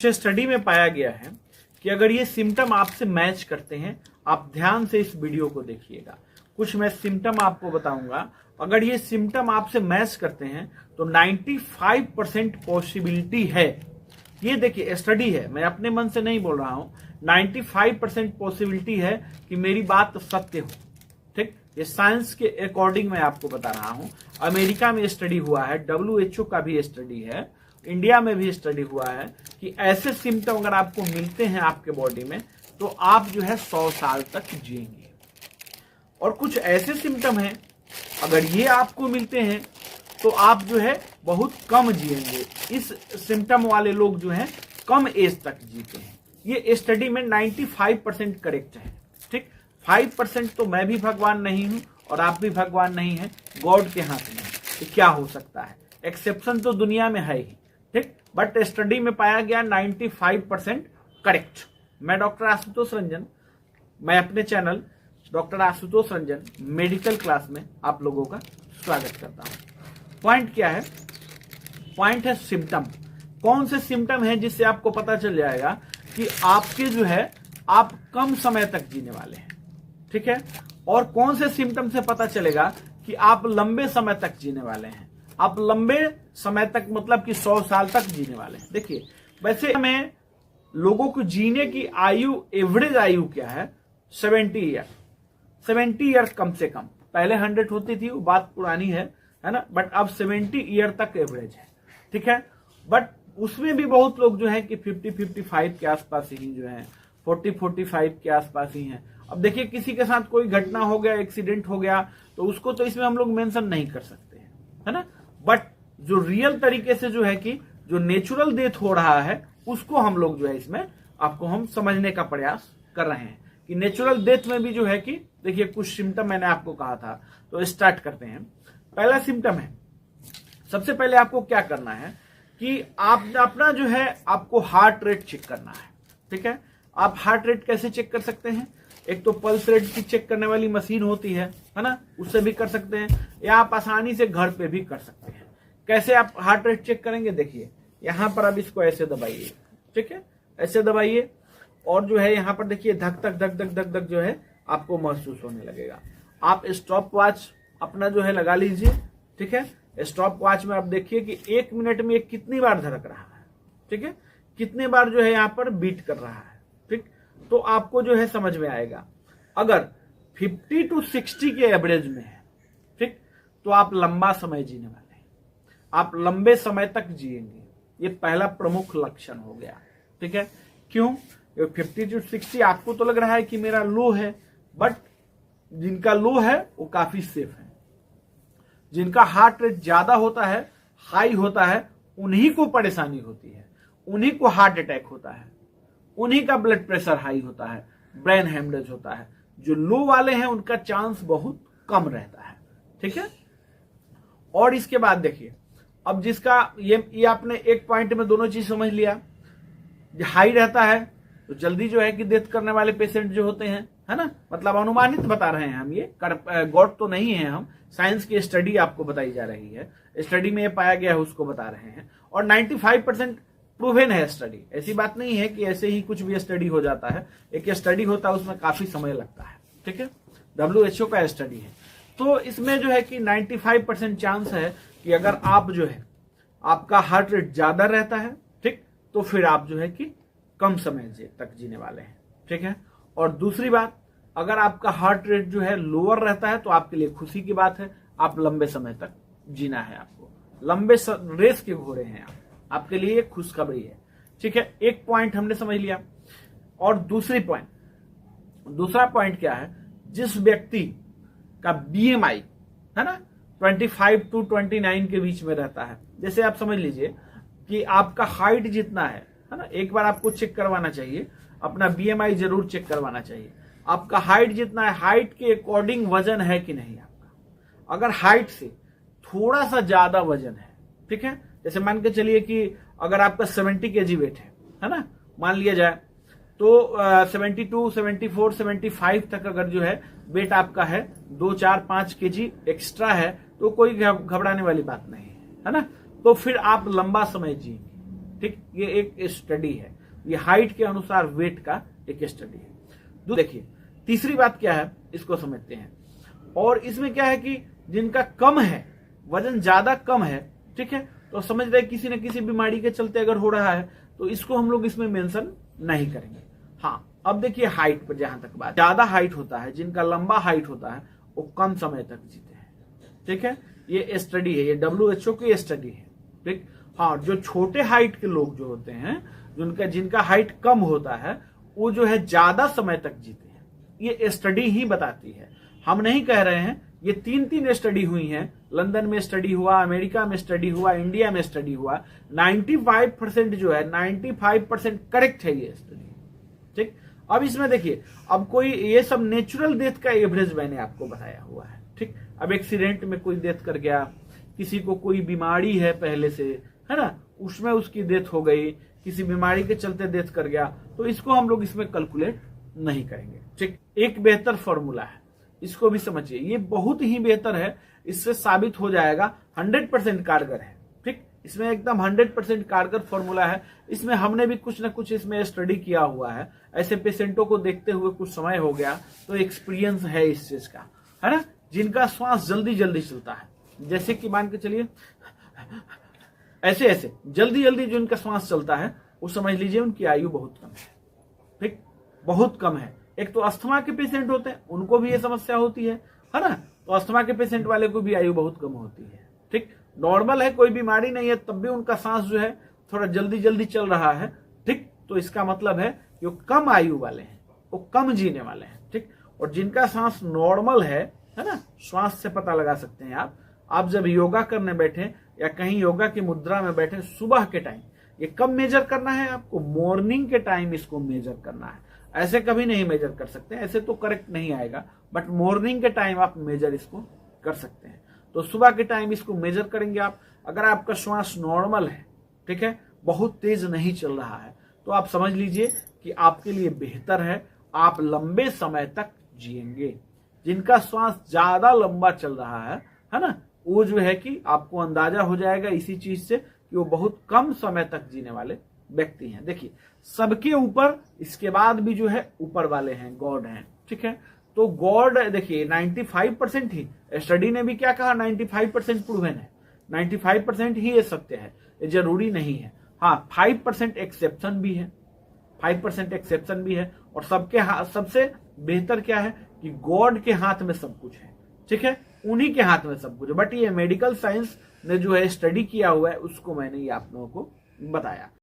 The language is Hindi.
स्टडी में पाया गया है कि अगर ये सिम्टम आपसे मैच करते हैं, आप ध्यान से इस वीडियो को देखिएगा। कुछ मैं सिम्टम आपको बताऊंगा, अगर ये सिम्टम आपसे मैच करते हैं तो 95% पॉसिबिलिटी है। ये देखिए स्टडी है, मैं अपने मन से नहीं बोल रहा हूं। 95% पॉसिबिलिटी है कि मेरी बात सत्य हो। ठीक, ये साइंस के अकॉर्डिंग मैं आपको बता रहा हूं। अमेरिका में स्टडी हुआ है, WHO का भी स्टडी है, इंडिया में भी स्टडी हुआ है कि ऐसे सिम्टम अगर आपको मिलते हैं आपके बॉडी में तो आप जो है 100 साल तक जिएंगे। और कुछ ऐसे सिम्टम हैं अगर ये आपको मिलते हैं तो आप जो है बहुत कम जिएंगे। इस सिम्टम वाले लोग जो हैं कम एज तक जीते हैं। ये स्टडी में 95% करेक्ट है। ठीक, 5% तो मैं भी भगवान नहीं हूं और आप भी भगवान नहीं है, गॉड के हाथ में तो क्या हो सकता है। एक्सेप्शन तो दुनिया में है ही, ठीक, बट स्टडी में पाया गया 95% करेक्ट। मैं डॉक्टर आशुतोष रंजन, मैं अपने channel doctor Ashutosh Ranjan medical class में आप लोगों का स्वागत करता हूं। पॉइंट क्या है? पॉइंट है सिम्टम। कौन से सिम्टम है जिससे आपको पता चल जाएगा कि आपके जो है आप कम समय तक जीने वाले हैं। ठीक है, और कौन से सिम्टम से पता चलेगा कि आप लंबे समय तक जीने वाले हैं। आप लंबे समय तक मतलब कि 100 साल तक जीने वाले हैं। देखिए, वैसे हमें लोगों को जीने की आयु, एवरेज आयु क्या है? 70 ईयर। 70 ईयर कम से कम। पहले 100 होती थी, वो बात पुरानी है ना, बट अब 70 ईयर तक एवरेज है। ठीक है, बट उसमें भी बहुत लोग जो है कि 50-55 के आसपास ही जो है, 40-45 के आसपास ही है। अब देखिए, किसी के साथ कोई घटना हो गया, एक्सीडेंट हो गया, तो उसको तो इसमें हम लोग मेंशन नहीं कर सकते हैं, है ना। बट जो रियल तरीके से जो है कि जो नेचुरल डेथ हो रहा है उसको हम लोग जो है इसमें आपको हम समझने का प्रयास कर रहे हैं कि नेचुरल डेथ में भी जो है कि देखिए कुछ सिम्टम मैंने आपको कहा था। तो स्टार्ट करते हैं। पहला सिम्टम है, सबसे पहले आपको क्या करना है कि आप अपना जो है आपको हार्ट रेट चेक करना है। ठीक है, आप हार्ट रेट कैसे चेक कर सकते हैं? एक तो पल्स रेट की चेक करने वाली मशीन होती है ना, उससे भी कर सकते हैं, या आप आसानी से घर पे भी कर सकते हैं। कैसे आप हार्ट रेट चेक करेंगे? देखिए, यहां पर आप इसको ऐसे दबाइए। ठीक है, ऐसे दबाइए और जो है यहां पर देखिए धक धक धक धक धक धक जो है आपको महसूस होने लगेगा। आप स्टॉप वॉच अपना जो है लगा लीजिए। ठीक है, स्टॉप वॉच में आप देखिए कि 1 मिनट में कितनी बार धड़क रहा है। ठीक है, कितने बार जो है यहाँ पर बीट कर रहा है। ठीक, तो आपको जो है समझ में आएगा। अगर 50 to 60 के एवरेज में है, ठीक, तो आप लंबा समय जीने वाले हैं, आप लंबे समय तक जिएंगे। ये पहला प्रमुख लक्षण हो गया। ठीक है, क्यों? 50 to 60 आपको तो लग रहा है कि मेरा लो है, बट जिनका लो है वो काफी सेफ है। जिनका हार्ट रेट ज्यादा होता है, हाई होता है, उन्हीं को परेशानी होती है, उन्हीं को हार्ट अटैक होता है, उन्हीं का ब्लड प्रेशर हाई होता है, ब्रेन हेमरेज होता है। जो लो वाले हैं उनका चांस बहुत कम रहता है। ठीक है, और इसके बाद देखिए, अब जिसका ये आपने एक पॉइंट में दोनों चीज समझ लिया। हाई रहता है तो जल्दी जो है कि डेथ करने वाले पेशेंट जो होते हैं, है ना, मतलब अनुमानित बता रहे हैं हम, ये गॉड तो नहीं है हम, साइंस की स्टडी आपको बताई जा रही है, स्टडी में ये पाया गया है उसको बता रहे हैं। और 95% प्रूवन है स्टडी। ऐसी बात नहीं है कि ऐसे ही कुछ भी स्टडी हो जाता है। एक स्टडी होता है उसमें काफी समय लगता है। ठीक है, WHO का स्टडी है। तो इसमें जो है कि 95% चांस है कि अगर आप जो है आपका हार्ट रेट ज्यादा रहता है, ठीक, तो फिर आप जो है कि कम समय तक जीने वाले हैं। ठीक है, और दूसरी बात, अगर आपका हार्ट रेट जो है लोअर रहता है तो आपके लिए खुशी की बात है, आप लंबे समय तक जीना है, आपको लंबे रेस के घोड़े हैं आप, आपके लिए एक खुशखबरी है। ठीक है, एक पॉइंट हमने समझ लिया। और दूसरा पॉइंट क्या है? जिस व्यक्ति का BMI है ना 25 to 29 के बीच में रहता है, जैसे आप समझ लीजिए कि आपका हाइट जितना है ना, एक बार आपको चेक करवाना चाहिए, अपना BMI जरूर चेक करवाना चाहिए। आपका हाइट जितना है, हाइट के अकॉर्डिंग वजन है कि नहीं आपका। अगर हाइट से थोड़ा सा ज्यादा वजन है, ठीक है, जैसे मान के चलिए कि अगर आपका 70 kg वेट है ना, मान लिया जाए, तो 72, 74, 75 तक अगर जो है वेट आपका है, 2, 4, 5 kg एक्स्ट्रा है, तो कोई घबराने वाली बात नहीं है ना। तो फिर आप लंबा समय जिएंगे। ठीक, ये एक स्टडी है, ये हाइट के अनुसार वेट का एक स्टडी है। देखिए तीसरी बात क्या है, इसको समझते हैं। और इसमें क्या है कि जिनका कम है, वजन ज्यादा कम है, ठीक है, तो समझ रहे किसी न किसी बीमारी के चलते अगर हो रहा है तो इसको हम लोग इसमें मेंशन नहीं करेंगे। हाँ, अब देखिए हाइट पर जहां तक बात, ज्यादा हाइट होता है, जिनका लंबा हाइट होता है वो कम समय तक जीते हैं, ठीक है, ये स्टडी है, ये WHO की स्टडी है, ठीक। हाँ, जो छोटे हाइट के लोग जो होते हैं, जिनका हाइट कम होता है, वो जो है ज्यादा समय तक जीते हैं, ये स्टडी ही बताती है। हम नहीं कह रहे हैं, ये 3 स्टडी हुई हैं, लंदन में स्टडी हुआ, अमेरिका में स्टडी हुआ, इंडिया में स्टडी हुआ। 95% जो है, 95% करेक्ट है ये स्टडी, ठीक। अब इसमें देखिए, अब कोई ये सब नेचुरल डेथ का एवरेज मैंने आपको बताया हुआ है, ठीक। अब एक्सीडेंट में कोई डेथ कर गया, किसी को कोई बीमारी है पहले से, है ना, उसमें उसकी डेथ हो गई, किसी बीमारी के चलते डेथ कर गया, तो इसको हम लोग इसमें कैलकुलेट नहीं करेंगे, ठीक। एक बेहतर फॉर्मूला है, इसको भी समझिए, ये बहुत ही बेहतर है, इससे साबित हो जाएगा 100% कारगर है, ठीक। इसमें एकदम 100% कारगर फॉर्मूला है। इसमें हमने भी कुछ ना कुछ इसमें स्टडी किया हुआ है, ऐसे पेशेंटों को देखते हुए कुछ समय हो गया, तो एक्सपीरियंस है इस चीज का, है ना। जिनका श्वास जल्दी जल्दी चलता है, जैसे कि मान के चलिए ऐसे ऐसे जल्दी जल्दी जो इनका श्वास चलता है, वो समझ लीजिए उनकी आयु बहुत कम है, ठीक, बहुत कम है। एक तो अस्थमा के पेशेंट होते हैं, उनको भी ये समस्या होती है ना, तो अस्थमा के पेशेंट वाले को भी आयु बहुत कम होती है, ठीक। नॉर्मल है, कोई बीमारी नहीं है, तब भी उनका सांस जो है थोड़ा जल्दी जल्दी चल रहा है, ठीक। तो इसका मतलब है कि वो कम आयु वाले हैं, वो कम जीने वाले हैं, ठीक। और जिनका सांस नॉर्मल है ना, श्वास से पता लगा सकते हैं आप जब योगा करने बैठे या कहीं योगा की मुद्रा में बैठे सुबह के टाइम, ये कब मेजर करना है आपको, मॉर्निंग के टाइम इसको मेजर करना है। ऐसे कभी नहीं मेजर कर सकते, ऐसे तो करेक्ट नहीं आएगा, बट मॉर्निंग के टाइम आप मेजर इसको कर सकते हैं। तो सुबह के टाइम इसको मेजर करेंगे आप, अगर आपका श्वास नॉर्मल है, ठीक है, बहुत तेज नहीं चल रहा है, तो आप समझ लीजिए कि आपके लिए बेहतर है, आप लंबे समय तक जिएंगे। जिनका श्वास ज्यादा लंबा चल रहा है ना, वो जो है कि आपको अंदाजा हो जाएगा इसी चीज से कि वो बहुत कम समय तक जीने वाले व्यक्ति हैं। देखिए सबके ऊपर इसके बाद भी जो है ऊपर वाले हैं, गॉड हैं, ठीक है। तो गॉड देखिए 95% ही, स्टडी ने भी क्या कहा, 95% प्रूवन है, 95% ही ये सत्य है, ये जरूरी नहीं है। हाँ, 5% एक्सेप्शन भी है, 5% एक्सेप्शन भी है। और सबके हाथ, सबसे बेहतर क्या है कि गॉड के हाथ में सब कुछ है, ठीक है, उन्हीं के हाथ में सब कुछ है। बट ये मेडिकल साइंस ने जो है स्टडी किया हुआ है, उसको मैंने ये आप लोगों को बताया।